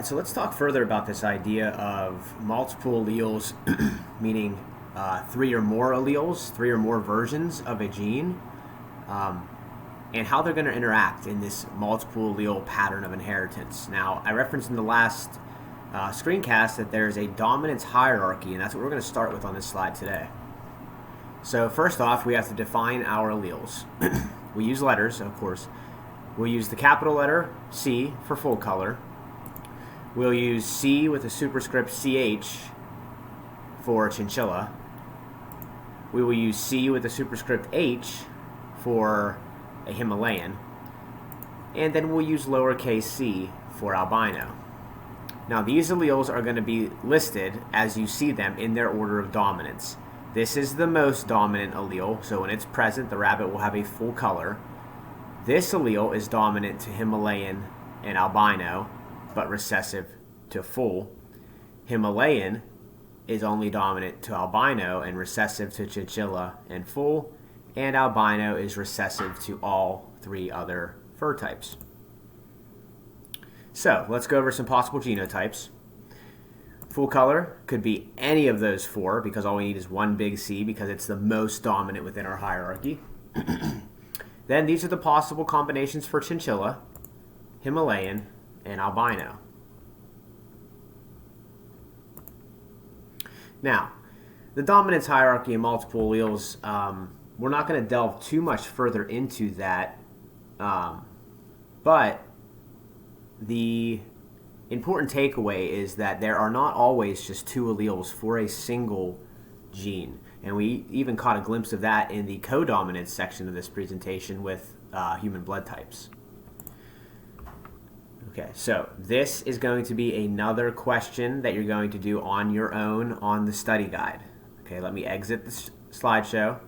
right, so let's talk further about this idea of multiple alleles, meaning three or more alleles, three or more versions of a gene, and how they're going to interact in this multiple allele pattern of inheritance. Now, I referenced in the last screencast that there's a dominance hierarchy, and that's what we're going to start with on this slide today. So first off, we have to define our alleles. We use letters, of course. We'll use the capital letter C for full color. We'll use C with a superscript CH for chinchilla. We will use C with a superscript H for a Himalayan. And then we'll use lowercase c for albino. Now these alleles are going to be listed as you see them in their order of dominance. This is the most dominant allele, so when it's present, the rabbit will have a full color. This allele is dominant to Himalayan and albino, but recessive to full. Himalayan is only dominant to albino and recessive to chinchilla and full, and albino is recessive to all three other fur types. So let's go over some possible genotypes. Full color could be any of those four because all we need is one big C because it's the most dominant within our hierarchy. Then these are the possible combinations for chinchilla, Himalayan, and albino. Now, the dominance hierarchy and multiple alleles, we're not going to delve too much further into that, but the important takeaway is that there are not always just two alleles for a single gene. And we even caught a glimpse of that in the codominance section of this presentation with human blood types. Okay, so this is going to be another question that you're going to do on your own on the study guide. Okay, let me exit the slideshow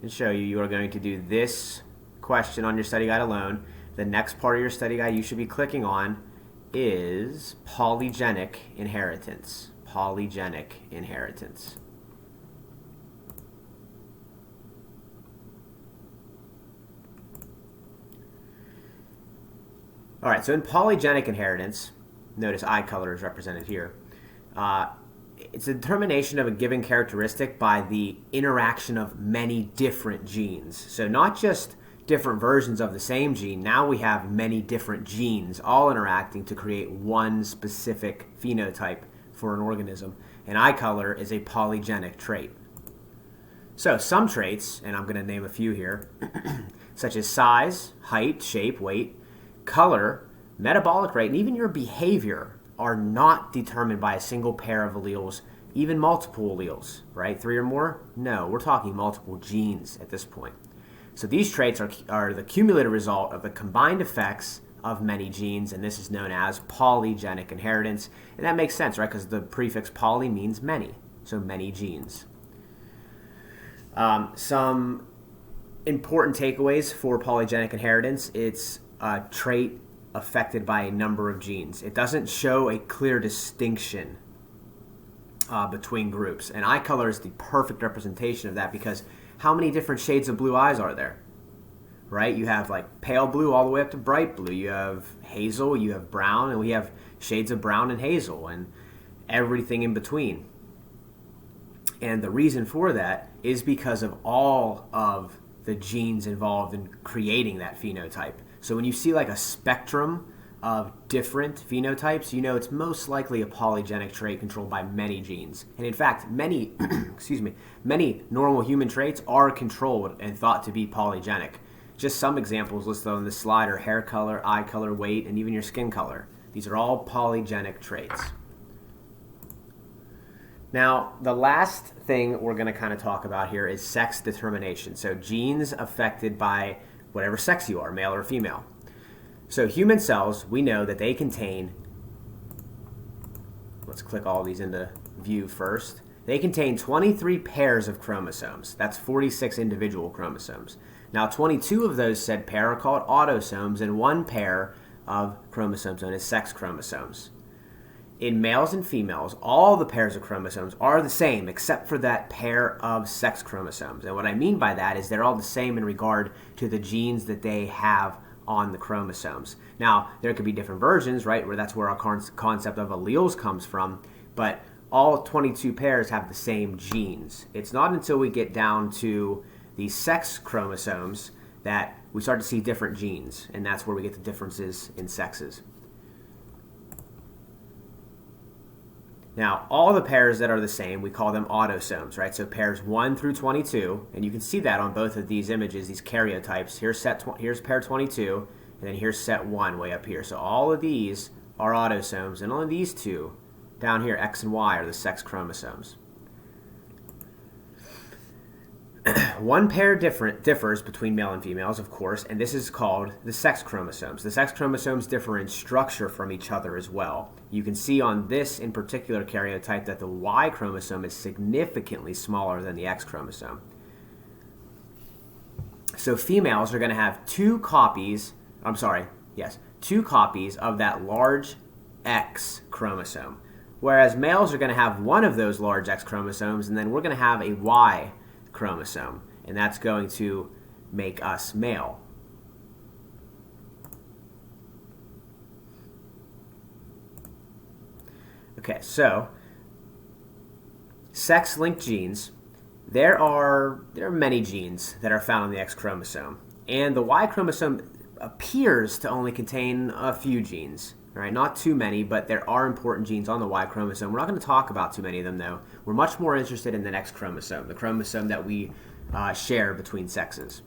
and show you. You are going to do this question on your study guide alone. The next part of your study guide you should be clicking on is polygenic inheritance. Polygenic inheritance. All right, so in polygenic inheritance, notice eye color is represented here. It's a determination of a given characteristic by the interaction of many different genes. So not just different versions of the same gene, now we have many different genes all interacting to create one specific phenotype for an organism. And eye color is a polygenic trait. So some traits, and I'm going to name a few here, such as size, height, shape, weight, color, metabolic rate, and even your behavior are not determined by a single pair of alleles, even multiple alleles, right? Three or more? No, we're talking multiple genes at this point. So these traits are the cumulative result of the combined effects of many genes, and this is known as polygenic inheritance. And that makes sense, right? Because the prefix poly means many, so many genes. Some important takeaways for polygenic inheritance: it's a trait affected by a number of genes. It doesn't show a clear distinction between groups. And eye color is the perfect representation of that because how many different shades of blue eyes are there? Right? You have like pale blue all the way up to bright blue. You have hazel, you have brown, and we have shades of brown and hazel and everything in between. And the reason for that is because of all of the genes involved in creating that phenotype. So when you see like a spectrum of different phenotypes, you know it's most likely a polygenic trait controlled by many genes. And in fact, many many normal human traits are controlled and thought to be polygenic. Just some examples listed on this slide are hair color, eye color, weight, and even your skin color. These are all polygenic traits. Now, the last thing we're going to kind of talk about here is sex determination. So genes affected by whatever sex you are, male or female. So human cells, we know that they contain, let's click all these into view first. They contain 23 pairs of chromosomes. That's 46 individual chromosomes. Now 22 of those said pair are called autosomes, and one pair of chromosomes known as sex chromosomes. In males and females, all the pairs of chromosomes are the same except for that pair of sex chromosomes. And what I mean by that is they're all the same in regard to the genes that they have on the chromosomes. Now, there could be different versions, right, where that's where our concept of alleles comes from, but all 22 pairs have the same genes. It's not until we get down to the sex chromosomes that we start to see different genes, and that's where we get the differences in sexes. Now, all the pairs that are the same, we call them autosomes, right? So pairs 1 through 22, and you can see that on both of these images, these karyotypes. Here's pair 22, and then here's set 1 way up here. So all of these are autosomes, and only these two down here, X and Y, are the sex chromosomes. One pair differs between male and females, of course, and this is called the sex chromosomes. The sex chromosomes differ in structure from each other as well. You can see on this in particular karyotype that the Y chromosome is significantly smaller than the X chromosome. So females are going to have two copies of that large X chromosome, whereas males are going to have one of those large X chromosomes, and then we're going to have a Y chromosome, and that's going to make us male. Okay, so sex-linked genes, there are many genes that are found on the X chromosome, and the Y chromosome appears to only contain a few genes. Right, not too many, but there are important genes on the Y chromosome. We're not going to talk about too many of them, though. We're much more interested in the X chromosome, the chromosome that we share between sexes.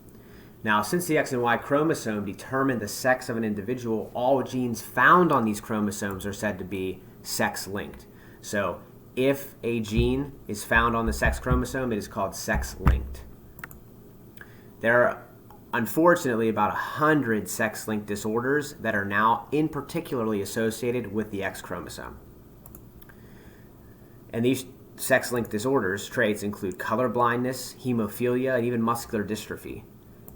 Now, since the X and Y chromosome determine the sex of an individual, all genes found on these chromosomes are said to be sex-linked. So, if a gene is found on the sex chromosome, it is called sex-linked. There are unfortunately about 100 sex-linked disorders that are now in particularly associated with the X chromosome. And these sex-linked disorders, traits, include color blindness, hemophilia, and even muscular dystrophy.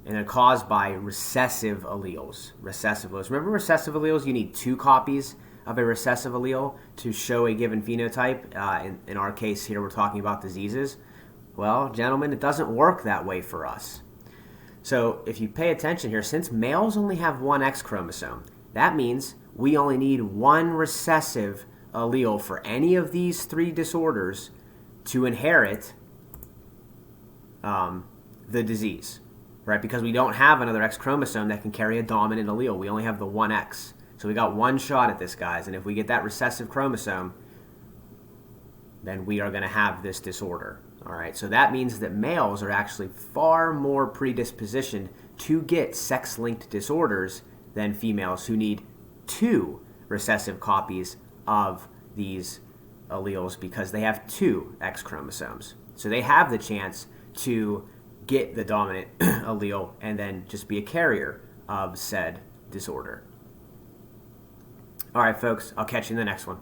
And they're caused by recessive alleles. Remember recessive alleles? You need two copies of a recessive allele to show a given phenotype. In our case here, we're talking about diseases. Well, gentlemen, it doesn't work that way for us. So if you pay attention here, since males only have one X chromosome, that means we only need one recessive allele for any of these three disorders to inherit the disease, right? Because we don't have another X chromosome that can carry a dominant allele. We only have the one X. So we got one shot at this, guys. And if we get that recessive chromosome, then we are going to have this disorder. All right, so that means that males are actually far more predispositioned to get sex-linked disorders than females who need two recessive copies of these alleles because they have two X chromosomes. So they have the chance to get the dominant allele and then just be a carrier of said disorder. All right, folks, I'll catch you in the next one.